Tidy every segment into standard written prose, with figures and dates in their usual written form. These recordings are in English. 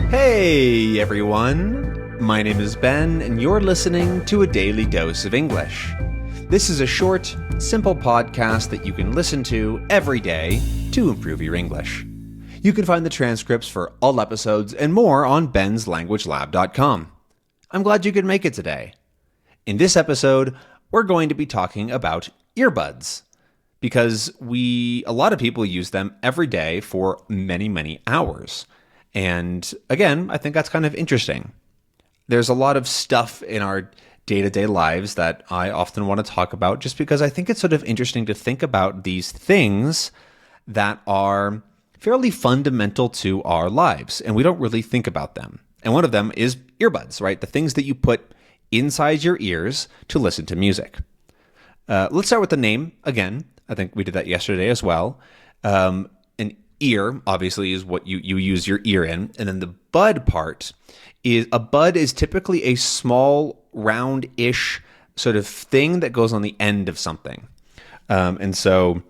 Hey everyone, my name is Ben and you're listening to A Daily Dose of English. This is a short, simple podcast that you can listen to every day to improve your English. You can find the transcripts for all episodes and more on benslanguagelab.com. I'm glad you could make it today. In this episode, we're going to be talking about earbuds because a lot of people use them every day for many, many hours. And again, I think that's kind of interesting. There's a lot of stuff in our day-to-day lives that I often want to talk about just because I think it's sort of interesting to think about these things that are fairly fundamental to our lives, and we don't really think about them. And one of them is earbuds, right? The things that you put inside your ears to listen to music. Let's start with the name again. I think we did that yesterday as well. An ear, obviously, is what you use your ear in. And then the bud part is, a bud is typically a small, round-ish sort of thing that goes on the end of something. And so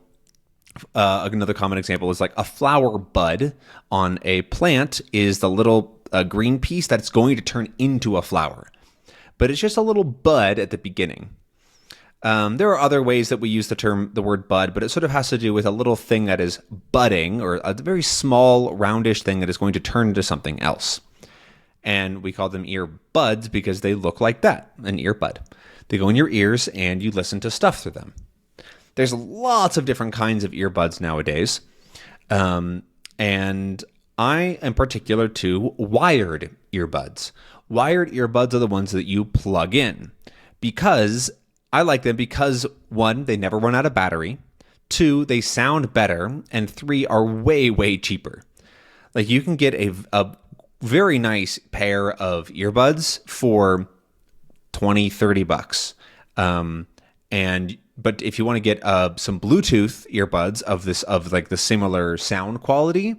another common example is like a flower bud on a plant is the little green piece that's going to turn into a flower. But it's just a little bud at the beginning. There are other ways that we use the word bud, but it sort of has to do with a little thing that is budding, or a very small, roundish thing that is going to turn into something else. And we call them earbuds because they look like that, an earbud. They go in your ears and you listen to stuff through them. There's lots of different kinds of earbuds nowadays. And I am particular to wired earbuds. Wired earbuds are the ones that you plug in because I like them because, one, they never run out of battery. Two, they sound better. And three, are way, way cheaper. Like you can get a very nice pair of earbuds for $20-$30. But if you want to get some Bluetooth earbuds of like the similar sound quality,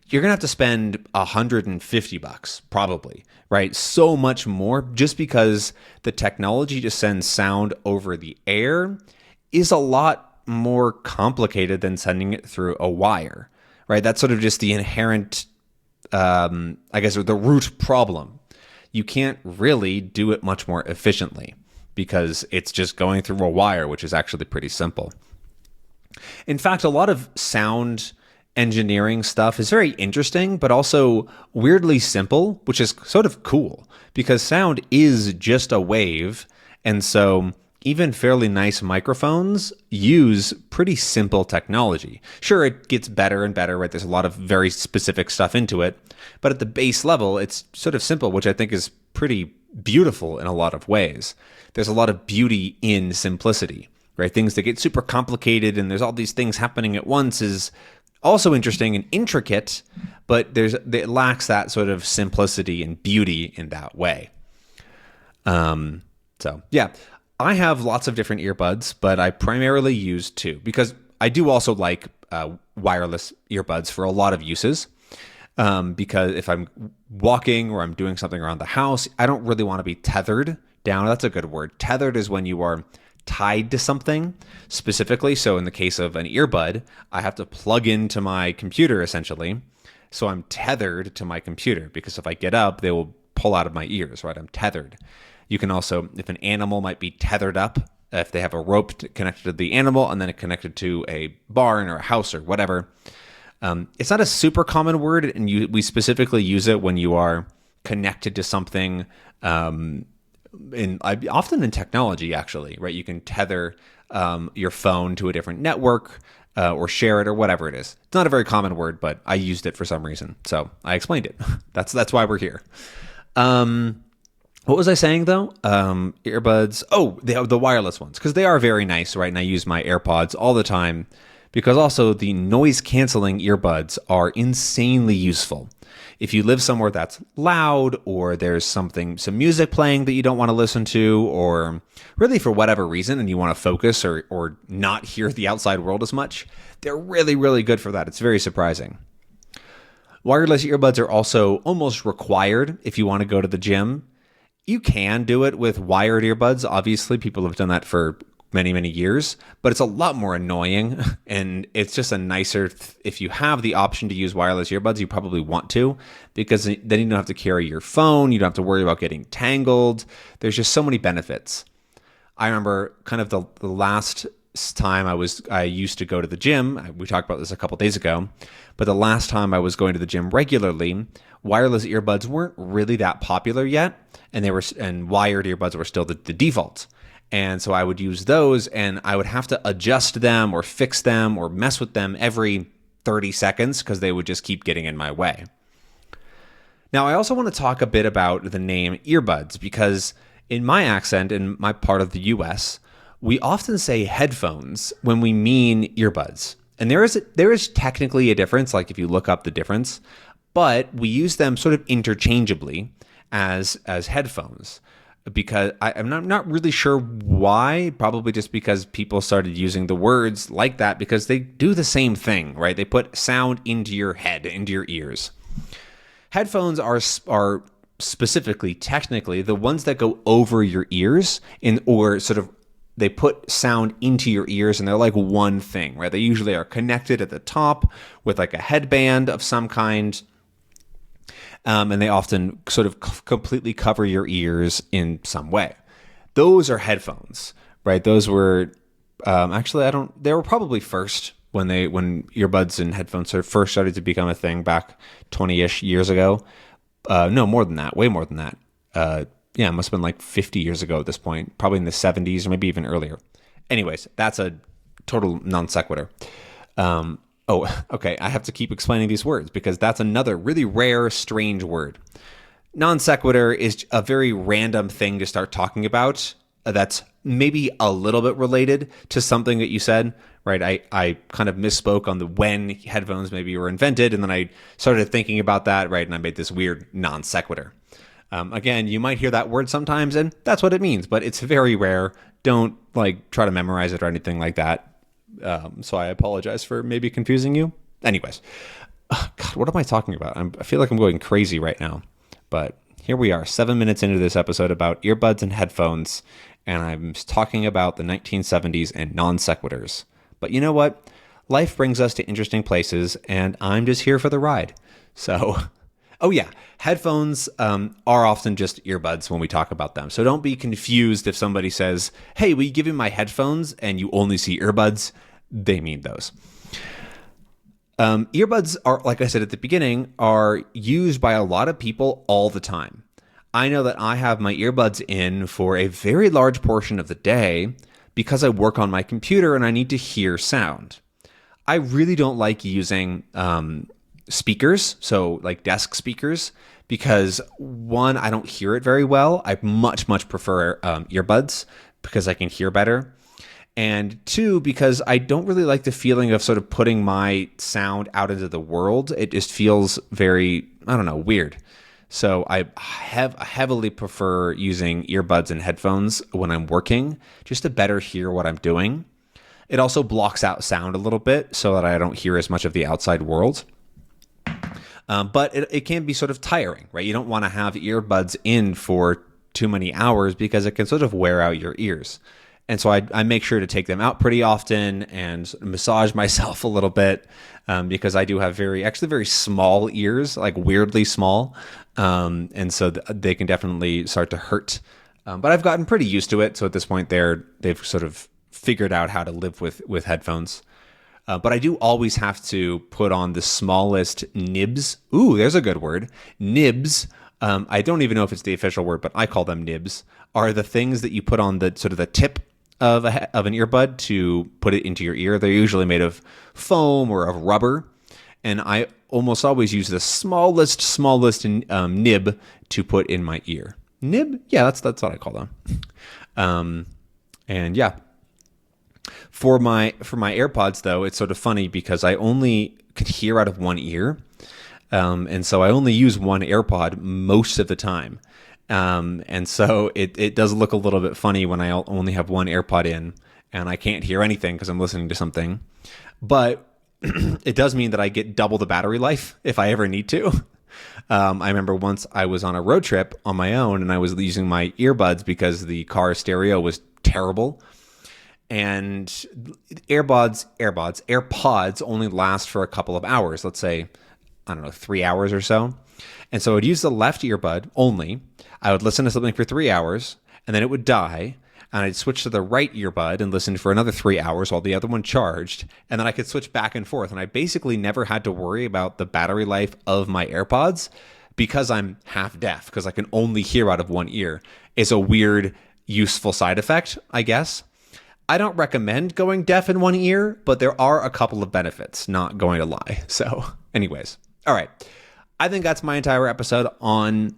you're gonna have to spend $150 probably, right? So much more, just because the technology to send sound over the air is a lot more complicated than sending it through a wire, right? That's sort of just the inherent, the root problem. You can't really do it much more efficiently because it's just going through a wire, which is actually pretty simple. In fact, a lot of sound engineering stuff is very interesting, but also weirdly simple, which is sort of cool because sound is just a wave. And so even fairly nice microphones use pretty simple technology. Sure, it gets better and better, right? There's a lot of very specific stuff into it, but at the base level, it's sort of simple, which I think is pretty beautiful in a lot of ways. There's a lot of beauty in simplicity, right? Things that get super complicated and there's all these things happening at once is also interesting and intricate, but it lacks that sort of simplicity and beauty in that way. So yeah, I have lots of different earbuds, but I primarily use two because I do also like wireless earbuds for a lot of uses. Because if I'm walking or I'm doing something around the house, I don't really want to be tethered down. That's a good word. Tethered is when you are tied to something specifically. So in the case of an earbud, I have to plug into my computer essentially. So I'm tethered to my computer because if I get up, they will pull out of my ears, right? I'm tethered. You can also, if an animal might be tethered up, if they have a rope connected to the animal and then it connected to a barn or a house or whatever. It's not a super common word, and we specifically use it when you are connected to something. Often in technology, actually, right? You can tether your phone to a different network or share it or whatever it is. It's not a very common word, but I used it for some reason, so I explained it. That's why we're here. What was I saying though? Earbuds. Oh, they have the wireless ones because they are very nice, right? And I use my AirPods all the time. Because also the noise-canceling earbuds are insanely useful. If you live somewhere that's loud or there's some music playing that you don't want to listen to, or really for whatever reason and you want to focus or not hear the outside world as much, they're really, really good for that. It's very surprising. Wireless earbuds are also almost required if you want to go to the gym. You can do it with wired earbuds. Obviously, people have done that for many, many years, but it's a lot more annoying. And it's just a nicer, if you have the option to use wireless earbuds, you probably want to, because then you don't have to carry your phone. You don't have to worry about getting tangled. There's just so many benefits. I remember kind of the last time I used to go to the gym. We talked about this a couple days ago, but the last time I was going to the gym regularly, wireless earbuds weren't really that popular yet, and wired earbuds were still the default. And so I would use those, and I would have to adjust them or fix them or mess with them every 30 seconds because they would just keep getting in my way. Now, I also want to talk a bit about the name earbuds, because in my accent, in my part of the US, we often say headphones when we mean earbuds. And there is technically a difference, like if you look up the difference, but we use them sort of interchangeably as headphones. Because I'm not really sure why, probably just because people started using the words like that because they do the same thing, right? They put sound into your head, into your ears. Headphones are specifically, technically, the ones that go over your ears or sort of they put sound into your ears, and they're like one thing, right? They usually are connected at the top with like a headband of some kind. And they often sort of completely cover your ears in some way. Those are headphones, right? Those were they were probably first when earbuds and headphones sort of first started to become a thing back 20-ish years ago. No, more than that, way more than that. It must have been like 50 years ago at this point, probably in the 70s or maybe even earlier. Anyways, that's a total non sequitur. Oh, okay, I have to keep explaining these words because that's another really rare, strange word. Non sequitur is a very random thing to start talking about that's maybe a little bit related to something that you said, right? I kind of misspoke on the when headphones maybe were invented, and then I started thinking about that, right? And I made this weird non sequitur. Again, you might hear that word sometimes, and that's what it means, but it's very rare. Don't try to memorize it or anything like that. So I apologize for maybe confusing you. Anyways, God, what am I talking about? I feel like I'm going crazy right now. But here we are, 7 minutes into this episode about earbuds and headphones, and I'm talking about the 1970s and non sequiturs. But you know what? Life brings us to interesting places, and I'm just here for the ride. So, oh yeah, headphones are often just earbuds when we talk about them. So don't be confused if somebody says, hey, will you give me my headphones? And you only see earbuds. They mean those. Earbuds are, like I said at the beginning, are used by a lot of people all the time. I know that I have my earbuds in for a very large portion of the day because I work on my computer and I need to hear sound. I really don't like using speakers, so like desk speakers, because one, I don't hear it very well. I much prefer earbuds because I can hear better. And two, because I don't really like the feeling of sort of putting my sound out into the world. It just feels very, weird. So I heavily prefer using earbuds and headphones when I'm working, just to better hear what I'm doing. It also blocks out sound a little bit so that I don't hear as much of the outside world. But it can be sort of tiring, right? You don't want to have earbuds in for too many hours because it can sort of wear out your ears. And so I make sure to take them out pretty often and massage myself a little bit because I do have very small ears, like weirdly small. And so they can definitely start to hurt. But I've gotten pretty used to it. So at this point, they've sort of figured out how to live with headphones. But I do always have to put on the smallest nibs. Ooh, there's a good word. Nibs. I don't even know if it's the official word, but I call them nibs. Are the things that you put on the sort of the tip of an earbud to put it into your ear. They're usually made of foam or of rubber, and I almost always use the smallest nib to put in my ear. Nib? Yeah, that's what I call them. And yeah. For my AirPods, though, it's sort of funny because I only could hear out of one ear. And so I only use one AirPod most of the time. And so it does look a little bit funny when I only have one AirPod in and I can't hear anything because I'm listening to something. But it does mean that I get double the battery life if I ever need to. I remember once I was on a road trip on my own and I was using my earbuds because the car stereo was terrible. And AirPods only last for a couple of hours. Let's say, 3 hours or so. And so I would use the left earbud only. I would listen to something for 3 hours, and then it would die. And I'd switch to the right earbud and listen for another 3 hours while the other one charged. And then I could switch back and forth. And I basically never had to worry about the battery life of my AirPods because I'm half deaf, because I can only hear out of one ear. It's a weird, useful side effect, I guess. I don't recommend going deaf in one ear, but there are a couple of benefits, not going to lie. So anyways, all right. I think that's my entire episode on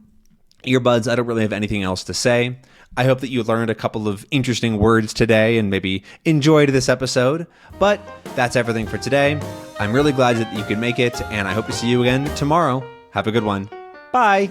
earbuds. I don't really have anything else to say. I hope that you learned a couple of interesting words today and maybe enjoyed this episode. But that's everything for today. I'm really glad that you could make it, and I hope to see you again tomorrow. Have a good one. Bye.